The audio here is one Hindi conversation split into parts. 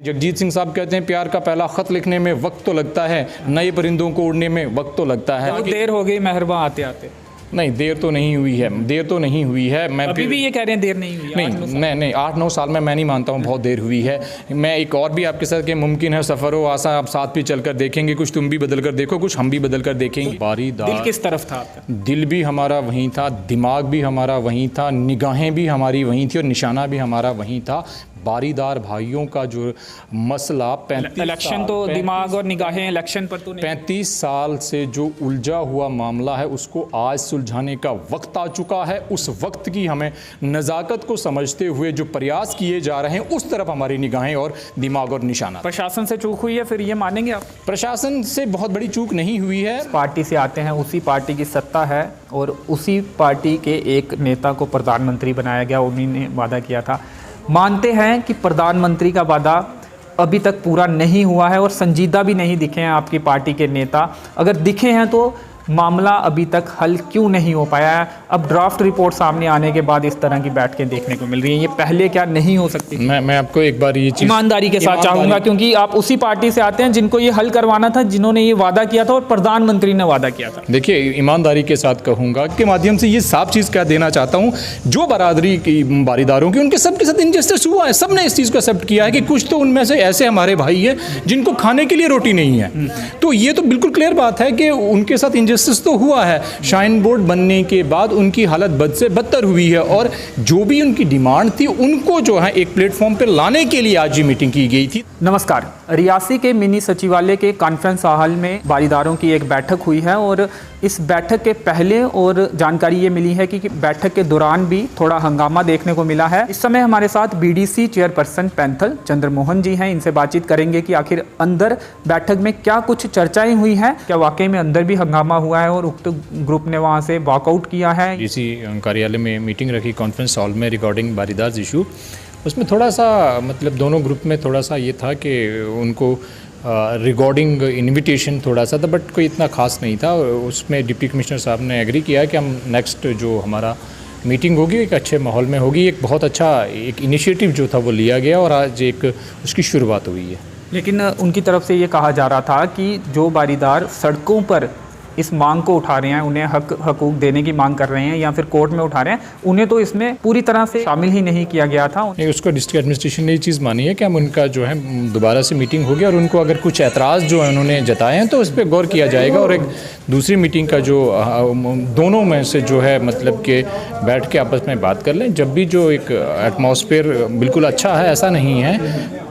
जगजीत सिंह साहब कहते हैं प्यार का पहला खत लिखने में वक्त तो लगता है, नए परिंदों को उड़ने में वक्त तो लगता है। बहुत देर हो गई मेहरबा आते आते। नहीं, देर तो नहीं हुई है, देर तो नहीं हुई है। मैं अभी भी ये कह रहे हैं देर नहीं हुई है। नहीं 8-9 साल में मैं नहीं मानता हूँ बहुत देर हुई है। मैं एक और भी आपके साथ कि मुमकिन है सफ़र हो आसा, आप साथ भी चल कर देखेंगे, कुछ तुम भी बदल कर देखो, कुछ हम भी बदल कर देखेंगे। दिल किस तरफ था आपका? दिल भी हमारा वहीं था, दिमाग भी हमारा वहीं था, निगाहें भी हमारी वहीं थी और निशाना भी हमारा वहीं था। बारीदार भाइयों का जो मसला 35 इलेक्शन तो दिमाग और निगाहें इलेक्शन पर तो नहीं। 35 साल से जो उलझा हुआ मामला है उसको आज सुलझाने का वक्त आ चुका है। उस वक्त की हमें नज़ाकत को समझते हुए जो प्रयास किए जा रहे हैं उस तरफ हमारी निगाहें और दिमाग और निशाना। प्रशासन से चूक हुई है, फिर ये मानेंगे आप? प्रशासन से बहुत बड़ी चूक नहीं हुई है। पार्टी से आते हैं, उसी पार्टी की सत्ता है और उसी पार्टी के एक नेता को प्रधानमंत्री बनाया गया, उन्हीं ने वादा किया था। मानते हैं कि प्रधानमंत्री का वादा अभी तक पूरा नहीं हुआ है और संजीदा भी नहीं दिखे हैं आपकी पार्टी के नेता। अगर दिखे हैं तो मामला अभी तक हल क्यों नहीं हो पाया है? अब ड्राफ्ट रिपोर्ट सामने आने के बाद इस तरह की बैठकें देखने को मिल रही हैं, ये पहले क्या नहीं हो सकती? मैं आपको एक बार ये चीज़ ईमानदारी के साथ चाहूँगा, क्योंकि आप उसी पार्टी से आते हैं जिनको ये हल करवाना था, जिन्होंने ये वादा किया था और प्रधानमंत्री ने वादा किया था। देखिए, ईमानदारी के साथ कहूँगा के माध्यम से ये साफ चीज़ क्या देना चाहता हूँ, जो बरादरी की बारीदारों की उनके सबके साथ इनजस्टिस हुआ है। सब ने इस चीज़ को एक्सेप्ट किया है कि कुछ तो उनमें से ऐसे हमारे भाई हैं जिनको खाने के लिए रोटी नहीं है। तो ये तो बिल्कुल क्लियर बात है कि उनके साथ इनजस्टिस तो हुआ है। शाइन बोर्ड बनने के बाद उनकी हालत बद से बदतर हुई है और जो भी उनकी डिमांड थी उनको जो है एक प्लेटफॉर्म पर लाने के लिए आज ये मीटिंग की गई थी। नमस्कार। रियासी के मिनी सचिवालय के कॉन्फ्रेंस हॉल में बारीदारों की एक बैठक हुई है और इस बैठक के पहले और जानकारी ये मिली है कि बैठक के दौरान भी थोड़ा हंगामा देखने को मिला है। इस समय हमारे साथ बीडीसी चेयरपर्सन पैंथल चंद्रमोहन जी हैं, इनसे बातचीत करेंगे कि आखिर अंदर बैठक में क्या कुछ चर्चाएं हुई हैं, क्या वाकई में अंदर भी हंगामा हुआ है और उक्त ग्रुप ने वहाँ से वॉकआउट किया है। इसी कार्यालय में मीटिंग रखी कॉन्फ्रेंस हॉल में रिगार्डिंग बारीदार इशू। उसमें थोड़ा सा मतलब दोनों ग्रुप में थोड़ा सा ये था कि उनको रिगार्डिंग इनविटेशन थोड़ा सा था, बट कोई इतना खास नहीं था। उसमें डिप्टी कमिश्नर साहब ने एग्री किया कि हम नेक्स्ट जो हमारा मीटिंग होगी एक अच्छे माहौल में होगी। एक बहुत अच्छा एक इनिशिएटिव जो था वो लिया गया और आज एक उसकी शुरुआत हुई है। लेकिन उनकी तरफ से ये कहा जा रहा था कि जो बारीदार सड़कों पर इस मांग को उठा रहे हैं, उन्हें हकूक देने की मांग कर रहे हैं या फिर कोर्ट में उठा रहे हैं, उन्हें तो इसमें पूरी तरह से शामिल ही नहीं किया गया था। उसको डिस्ट्रिक्ट एडमिनिस्ट्रेशन ने ये चीज़ मानी है कि हम उनका जो है दोबारा से मीटिंग होगी और उनको अगर कुछ एतराज़ जो है उन्होंने जताए हैं तो उस पर गौर किया जाएगा और एक दूसरी मीटिंग का जो दोनों में से जो है मतलब कि बैठ के आपस में बात कर लें। जब भी जो एक एटमॉस्फेयर बिल्कुल अच्छा है, ऐसा नहीं है,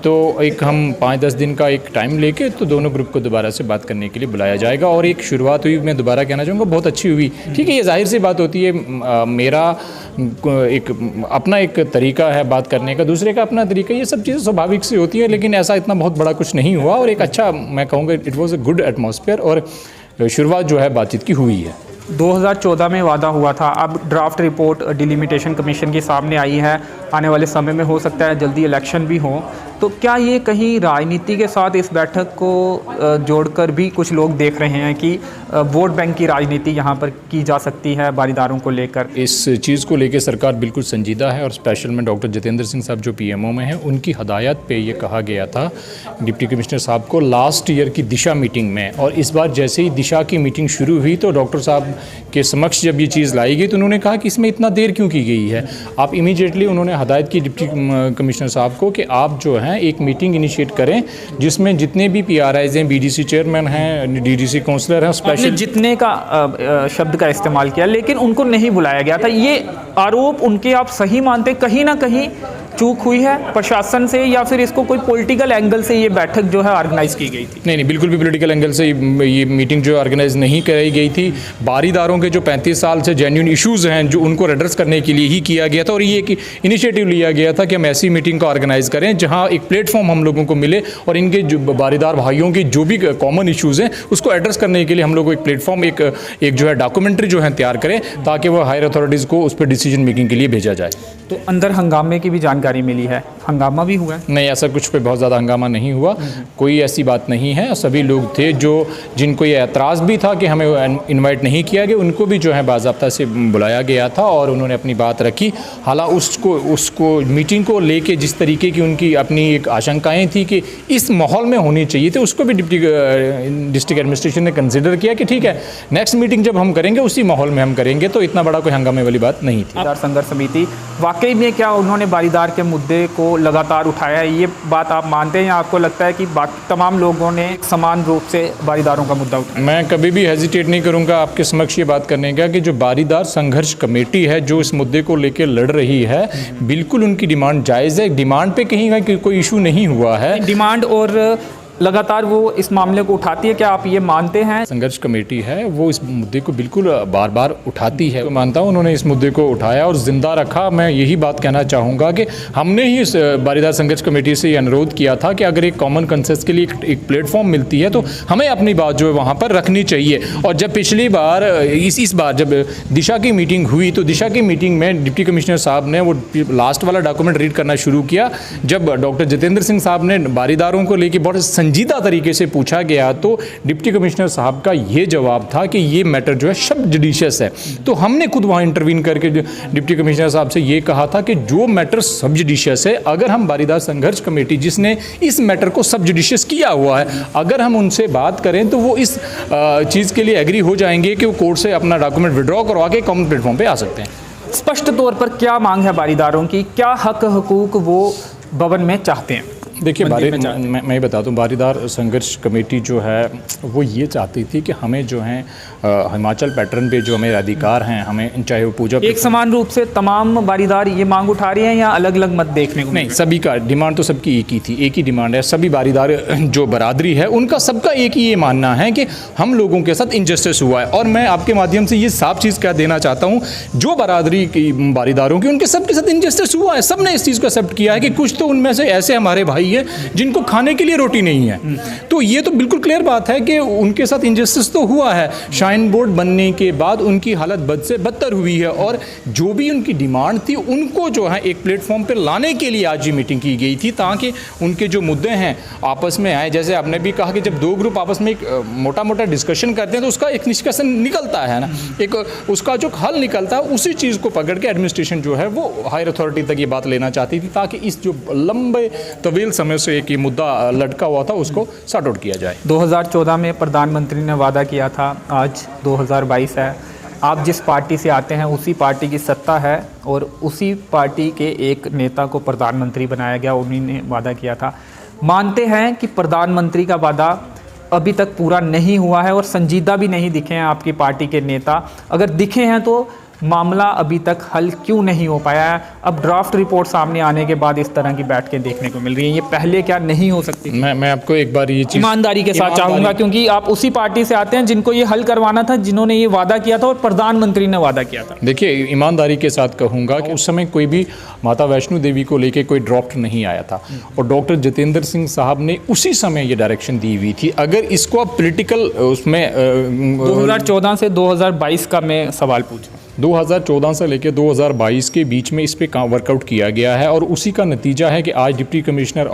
तो एक हम 5-10 दिन का एक टाइम लेके तो दोनों ग्रुप को दोबारा से बात करने के लिए बुलाया जाएगा और एक शुरुआत हुई, मैं दोबारा कहना चाहूँगा, बहुत अच्छी हुई। ठीक है, ये जाहिर सी बात होती है, मेरा एक अपना एक तरीका है बात करने का, दूसरे का अपना तरीका, ये सब चीज़ें स्वाभाविक सी होती है, लेकिन ऐसा इतना बहुत बड़ा कुछ नहीं हुआ और एक अच्छा, मैं कहूँगा it was a good atmosphere और शुरुआत जो है बातचीत की हुई है। 2014 में वादा हुआ था, अब ड्राफ्ट रिपोर्ट डिलिमिटेशन कमीशन के सामने आई है, आने वाले समय में हो सकता है जल्दी इलेक्शन भी हो, तो क्या ये कहीं राजनीति के साथ इस बैठक को जोड़कर भी कुछ लोग देख रहे हैं कि वोट बैंक की राजनीति यहाँ पर की जा सकती है बारीदारों को लेकर? इस चीज़ को लेकर सरकार बिल्कुल संजीदा है और स्पेशल में डॉक्टर जितेंद्र सिंह साहब जो पीएमओ में हैं, उनकी हदायत पे ये कहा गया था डिप्टी कमिश्नर साहब को लास्ट ईयर की दिशा मीटिंग में, और इस बार जैसे ही दिशा की मीटिंग शुरू हुई तो डॉक्टर साहब के समक्ष जब ये चीज़ लाई गई तो उन्होंने कहा कि इसमें इतना देर क्यों की गई है। आप इमीडिएटली उन्होंने हदायत की डिप्टी कमिश्नर साहब को कि आप जो हैं एक मीटिंग इनिशिएट करें जिसमें जितने भी पीआरआईज हैं, बीडीसी चेयरमैन हैं, डीडीसी काउंसलर हैं, स्पेशल जितने का शब्द का इस्तेमाल किया, लेकिन उनको नहीं बुलाया गया था। ये आरोप उनके आप सही मानते? कहीं ना कहीं चूक हुई है प्रशासन से या फिर इसको कोई पॉलिटिकल एंगल से ये बैठक जो है ऑर्गेनाइज की गई थी? नहीं, बिल्कुल भी पॉलिटिकल एंगल से ये मीटिंग जो ऑर्गेनाइज नहीं कराई गई थी। बारीदारों के जो 35 साल से जेन्युइन इश्यूज़ हैं जो उनको एड्रेस करने के लिए ही किया गया था और ये एक इनिशिएटिव लिया गया था कि हम ऐसी मीटिंग को ऑर्गेनाइज करें जहाँ एक प्लेटफॉर्म हम लोगों को मिले और इनके जो बारीदार भाइयों की जो भी कॉमन इश्यूज़ हैं उसको एड्रेस करने के लिए हम लोग को एक प्लेटफॉर्म एक जो है डॉक्यूमेंट्री जो है तैयार करें ताकि वो हायर अथॉरिटीज़ को उस पर डिसीजन मेकिंग के लिए भेजा जाए। तो अंदर हंगामे की भी जानकारी जानकारी मिली है, हंगामा भी हुआ है? नहीं, ऐसा कुछ पे बहुत ज़्यादा हंगामा नहीं हुआ, कोई ऐसी बात नहीं है। सभी लोग थे जिनको ये एतराज़ भी था कि हमें इनवाइट नहीं किया गया, उनको भी जो है बाज़ाब्ता से बुलाया गया था और उन्होंने अपनी बात रखी। हालांकि उसको मीटिंग को लेके जिस तरीके की उनकी अपनी एक आशंकाएं थी कि इस माहौल में होनी चाहिए थी, उसको भी डिस्ट्रिक्ट एडमिनिस्ट्रेशन ने कंसिडर किया कि ठीक है, नेक्स्ट मीटिंग जब हम करेंगे उसी माहौल में हम करेंगे, तो इतना बड़ा कोई हंगामे वाली बात नहीं थी। बारीदार संघर्ष समिति वाकई में क्या उन्होंने बारीदार के मुद्दे को लगातार उठाया है, ये बात आप मानते हैं या आपको लगता है कि बाकी तमाम लोगों ने समान रूप से बारीदारों का मुद्दा उठाया? मैं कभी भी हेजिटेट नहीं करूंगा आपके समक्ष ये बात करने का कि जो बारीदार संघर्ष कमेटी है जो इस मुद्दे को लेकर लड़ रही है, बिल्कुल उनकी डिमांड जायज़ है। डिमांड पे कहीं कोई इशू नहीं हुआ है। डिमांड और लगातार वो इस मामले को उठाती है, क्या आप ये मानते हैं? संघर्ष कमेटी है वो इस मुद्दे को बिल्कुल बार बार उठाती है। मैं मानता हूँ उन्होंने इस मुद्दे को उठाया और जिंदा रखा। मैं यही बात कहना चाहूँगा कि हमने ही इस बारीदार संघर्ष कमेटी से ये अनुरोध किया था कि अगर एक कॉमन कंसेंसस के लिए एक प्लेटफॉर्म मिलती है तो हमें अपनी बात जो है वहाँ पर रखनी चाहिए। और जब पिछली बार इस बार जब दिशा की मीटिंग हुई तो दिशा की मीटिंग में डिप्टी कमिश्नर साहब ने वो लास्ट वाला डॉक्यूमेंट रीड करना शुरू किया। जब डॉक्टर जितेंद्र सिंह साहब ने बारीदारों को लेकर बहुत संजीदा तरीके से पूछा गया तो डिप्टी कमिश्नर साहब का ये जवाब था कि ये मैटर जो है सब जुडिशियस है। तो हमने खुद वहाँ इंटरवीन करके डिप्टी कमिश्नर साहब से ये कहा था कि जो मैटर सब जुडिशियस है, अगर हम बारीदार संघर्ष कमेटी जिसने इस मैटर को सब जुडिशियस किया हुआ है, अगर हम उनसे बात करें तो वो इस चीज़ के लिए एग्री हो जाएंगे कि वो कोर्ट से अपना डॉक्यूमेंट विड्रॉ करवा के कॉमन प्लेटफॉर्म पे आ सकते हैं। स्पष्ट तौर पर क्या मांग है बारीदारों की, क्या हक हकूक वो भवन में चाहते हैं? देखिए, मैं बता दूं, बारीदार संघर्ष कमेटी जो है वो ये चाहती थी कि हमें जो है हिमाचल पैटर्न पे जो हमें अधिकार हैं, हमें चाहे वो पूजा एक समान रूप से तमाम बारीदार ये मांग उठा रही हैं या अलग अलग मत देखने को? नहीं, सभी का डिमांड तो सबकी एक ही थी, एक ही डिमांड है। सभी बारीदार जो बरादरी है उनका सबका एक ही ये मानना है कि हम लोगों के साथ इनजस्टिस हुआ है। और मैं आपके माध्यम से ये साफ चीज़ क्या देना चाहता हूँ, जो बरादरी की बारीदारों की उनके सबके साथ इनजस्टिस हुआ है। सब ने इस चीज़ को एक्सेप्ट किया है कि कुछ तो उनमें से ऐसे हमारे भाई है जिनको खाने के लिए रोटी नहीं है। तो ये तो बिल्कुल क्लियर बात है कि उनके साथ इंजस्टिस तो हुआ है। शाइन बोर्ड बनने के बाद उनकी हालत बद से बदतर हुई है और जो भी उनकी डिमांड थी उनको जो है एक प्लेटफॉर्म पर लाने के लिए आज ये मीटिंग की गई थी, ताकि उनके जो मुद्दे हैं आपस में आए। जैसे आपने भी कहा कि जब दो ग्रुप आपस में एक मोटा मोटा डिस्कशन करते हैं तो उसका एक निष्कर्षण निकलता है ना, एक उसका जो हल निकलता है, उसी चीज़ को पकड़ के एडमिनिस्ट्रेशन जो है वो हायर अथॉरिटी तक ये बात लेना चाहती थी, ताकि इस जो लंबे तवील समय से एक मुद्दा लटका हुआ था उसको सॉर्ट आउट किया जाए। 2014 में प्रधानमंत्री ने वादा किया था, आज 2022 है, आप जिस पार्टी से आते हैं उसी पार्टी की सत्ता है और उसी पार्टी के एक नेता को प्रधानमंत्री बनाया गया, उन्हीं ने वादा किया था। मानते हैं कि प्रधानमंत्री का वादा अभी तक पूरा नहीं हुआ है और संजीदा भी नहीं दिखे हैं आपकी पार्टी के नेता। अगर दिखे हैं तो मामला अभी तक हल क्यों नहीं हो पाया है? अब ड्राफ्ट रिपोर्ट सामने आने के बाद इस तरह की बैठकें देखने को मिल रही हैं, ये पहले क्या नहीं हो सकती? मैं आपको एक बार ये चीज़ ईमानदारी के साथ चाहूँगा, क्योंकि आप उसी पार्टी से आते हैं जिनको ये हल करवाना था, जिन्होंने ये वादा किया था और प्रधानमंत्री ने वादा किया था। देखिए, ईमानदारी के साथ कहूँगा कि उस समय कोई भी माता वैष्णो देवी को लेके कोई ड्राफ्ट नहीं आया था और डॉक्टर जितेंद्र सिंह साहब ने उसी समय ये डायरेक्शन दी हुई थी। अगर इसको आप पॉलिटिकल उसमें 2014 से 2022 का मैं सवाल पूछूं, 2014 से लेकर 2022 के बीच में इस पे वर्कआउट किया गया है और उसी का नतीजा है कि आज डिप्टी कमिश्नर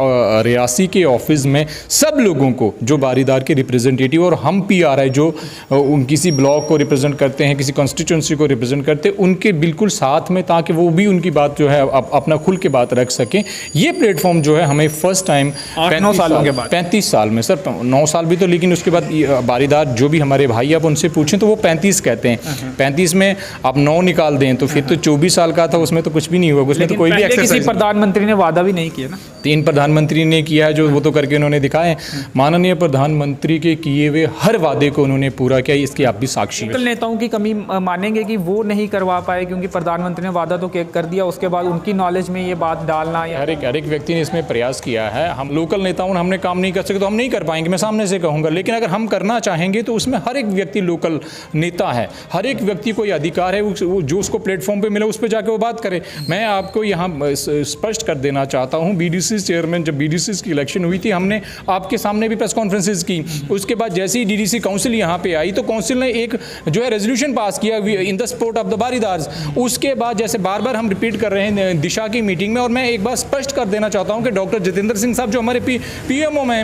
रियासी के ऑफिस में सब लोगों को, जो बारीदार के रिप्रेजेंटेटिव और हम पीआरआई जो किसी ब्लॉक को रिप्रेजेंट करते हैं, किसी कॉन्स्टिट्यूंसी को रिप्रेजेंट करते हैं, उनके बिल्कुल साथ में, ताकि वो भी उनकी बात जो है अपना खुल के बात रख सकें। ये प्लेटफॉर्म जो है हमें फर्स्ट टाइम 35 सालों के बाद, 35 साल में, सर 9 साल भी तो, लेकिन उसके बाद बारीदार जो भी हमारे भाई आप उनसे पूछें तो वो 35 कहते हैं। 35 में आप 9 निकाल दें तो फिर तो 24 साल का था, उसमें तो कुछ भी नहीं हुआ, उसमें तो कोई भी एक्सरसाइज। किसी प्रधानमंत्री ने वादा भी नहीं किया ना, 3 प्रधानमंत्री ने किया जो वो तो करके उन्होंने दिखाए। माननीय प्रधानमंत्री के किए हुए हर वादे को उन्होंने पूरा किया, इसकी आप भी साक्षी हैं। नेताओं की कमी मानेंगे कि वो नहीं करवा पाए, क्योंकि प्रधानमंत्री ने वादा तो कर दिया, उसके बाद उनकी नॉलेज में ये बात डालना, हर एक व्यक्ति ने इसमें प्रयास किया है। हम लोकल नेताओं ने हमने काम नहीं कर सके तो हम नहीं कर पाएंगे, मैं सामने से कहूँगा, लेकिन अगर हम करना चाहेंगे तो उसमें हर एक व्यक्ति लोकल नेता है, हर एक व्यक्ति को ये अधिकार है जो उसको प्लेटफॉर्म पे मिले उस पर जाके वो बात करे। मैं आपको यहाँ स्पष्ट कर देना चाहता हूँ, बीडीसी डीडीसी चेयरमैन, जब बीडीसी की इलेक्शन हुई थी, हमने आपके सामने भी प्रेस कॉन्फ्रेंसेज की। उसके बाद जैसे ही डीडीसी काउंसिल यहाँ पे आई तो काउंसिल ने एक जो है रेजोल्यूशन पास किया in the support of the बारीदार्स। उसके बाद जैसे बार बार हम रिपीट कर रहे हैं दिशा की मीटिंग में, और मैं एक बार स्पष्ट कर देना चाहता हूँ कि डॉक्टर जितेंद्र सिंह साहब जो हमारे पीएमओ में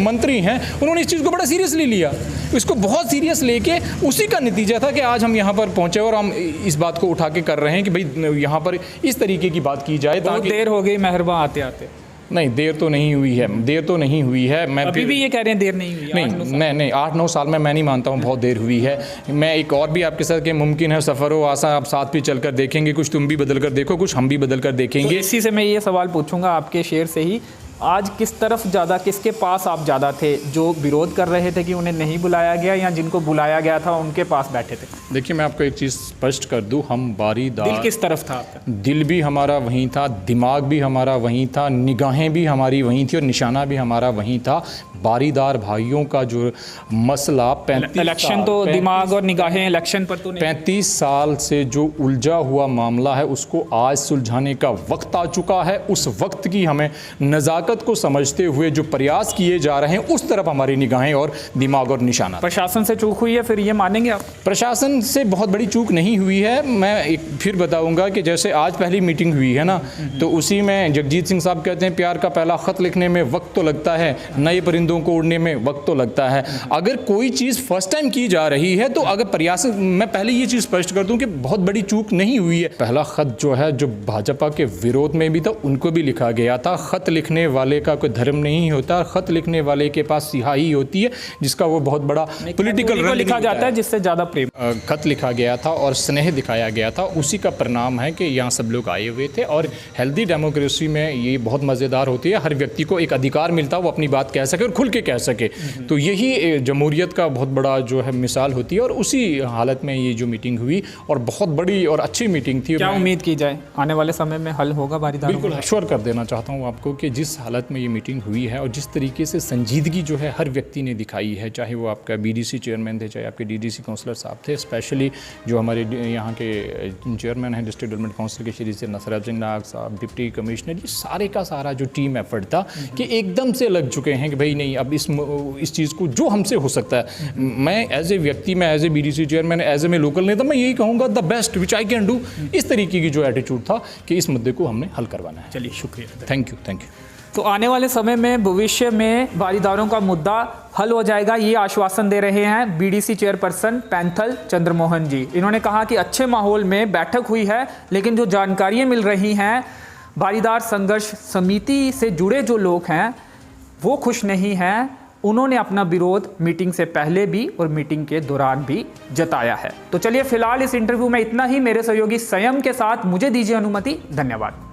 मंत्री हैं, उन्होंने इस चीज़ को बड़ा सीरियसली लिया, इसको बहुत सीरियस लेके उसी का नतीजा था कि आज हम यहाँ पर पहुँचे और हम इस बात को उठा के कर रहे हैं कि भाई यहाँ पर इस तरीके की बात की जाए। बहुत देर हो गई मेहरबा आते आते। नहीं, देर तो नहीं हुई है, देर तो नहीं हुई है। मैं अभी भी ये कह रहे हैं देर नहीं हुई है? नहीं 8-9 साल में मैं नहीं मानता हूँ बहुत देर हुई है। मैं एक और भी आपके साथ कि मुमकिन है सफ़र हो आसा, आप साथ भी चलकर देखेंगे, कुछ तुम भी बदल कर देखो, कुछ हम भी बदल कर देखेंगे। तो इसी से मैं ये सवाल पूछूंगा आपके शेर से ही, आज किस तरफ ज़्यादा, किसके पास आप ज़्यादा थे? जो विरोध कर रहे थे कि उन्हें नहीं बुलाया गया, या जिनको बुलाया गया था उनके पास बैठे थे? देखिए, मैं आपको एक चीज़ स्पष्ट कर दूं, हम बारीदार। दिल किस तरफ था आपका? दिल भी हमारा वहीं था, दिमाग भी हमारा वहीं था, निगाहें भी हमारी वहीं थी और निशाना भी हमारा वहीं था। बारीदार भाइयों का जो मसला 35 इलेक्शन तो दिमाग और निगाहें इलेक्शन पर तो नहीं। 35 साल से जो उलझा हुआ मामला है उसको आज सुलझाने का वक्त आ चुका है। उस वक्त की हमें नज़ाकत को समझते हुए जो प्रयास किए जा रहे हैं उस तरफ हमारी निगाहें और दिमाग और निशाना। प्रशासन से चूक हुई है, फिर ये मानेंगे आप? प्रशासन से बहुत बड़ी चूक नहीं हुई है। मैं एक फिर बताऊंगा कि जैसे आज पहली मीटिंग हुई है ना, तो उसी में जगजीत सिंह साहब कहते हैं प्यार का पहला ख़त लिखने में वक्त तो लगता है, नए परिंदों को उड़ने में वक्त तो लगता है। अगर कोई चीज़ फर्स्ट टाइम की जा रही है तो अगर प्रयास, मैं पहले ये चीज़ स्पष्ट कर दूं कि बहुत बड़ी चूक नहीं हुई है। पहला ख़त जो है, जो भाजपा के विरोध में भी था, उनको भी लिखा गया था। ख़त लिखने वाले का कोई धर्म नहीं होता, ख़त लिखने वाले के पास सिहाई होती है जिसका वो बहुत बड़ा पॉलिटिकल रंग लिखा जाता है जिससे ज़्यादा प्रेम। खत लिखा गया था और स्नेह दिखाया गया था, उसी का परिणाम है कि यहाँ सब लोग आए हुए थे। और हेल्दी डेमोक्रेसी में ये बहुत मज़ेदार होती है, हर व्यक्ति को एक अधिकार मिलता है वो अपनी बात कह सके और खुल के कह सके। तो यही जमहूरियत का बहुत बड़ा जो है मिसाल होती है। और उसी हालत में ये जो मीटिंग हुई और बहुत बड़ी और अच्छी मीटिंग थी। क्या उम्मीद की जाए आने वाले समय में हल होगा बारीदारों? बिल्कुल एश्योर कर देना चाहता हूँ आपको कि जिस हालत में ये मीटिंग हुई है और जिस तरीके से संजीदगी जो है हर व्यक्ति ने दिखाई है, चाहे वो आपका बीडीसी चेयरमैन थे, चाहे आपके डीडीसी काउंसलर साहब थे, स्पेशली जो हमारे यहाँ के चेयरमैन हैं डिस्ट्रिक्ट डेवलपमेंट काउंसिल के श्री नसरत सिंह नाग साहब, डिप्टी कमिश्नर, ये सारे का सारा जो टीम एफर्ट था कि एकदम से लग चुके हैं कि भाई नहीं, अब इस चीज़ को जो हमसे हो सकता है, मैं एज ए व्यक्ति, मैं as a BDC chairman, as a मैं लोकल नेता, मैं यही कहूँगा the best which I can do. इस तरीके की जो एटीट्यूड था कि इस मुद्दे को हमने हल करवाना है। चलिए, शुक्रिया, थैंक यू। तो आने वाले समय में भविष्य में बारीदारों का मुद्दा हल हो जाएगा, ये आश्वासन दे रहे हैं बीडीसी चेयरपर्सन पैंथल चंद्रमोहन जी। इन्होंने कहा कि अच्छे माहौल में बैठक हुई है, लेकिन जो जानकारियाँ मिल रही हैं, बारीदार संघर्ष समिति से जुड़े जो लोग हैं वो खुश नहीं हैं। उन्होंने अपना विरोध मीटिंग से पहले भी और मीटिंग के दौरान भी जताया है। तो चलिए, फिलहाल इस इंटरव्यू में इतना ही। मेरे सहयोगी संयम के साथ मुझे दीजिए अनुमति। धन्यवाद।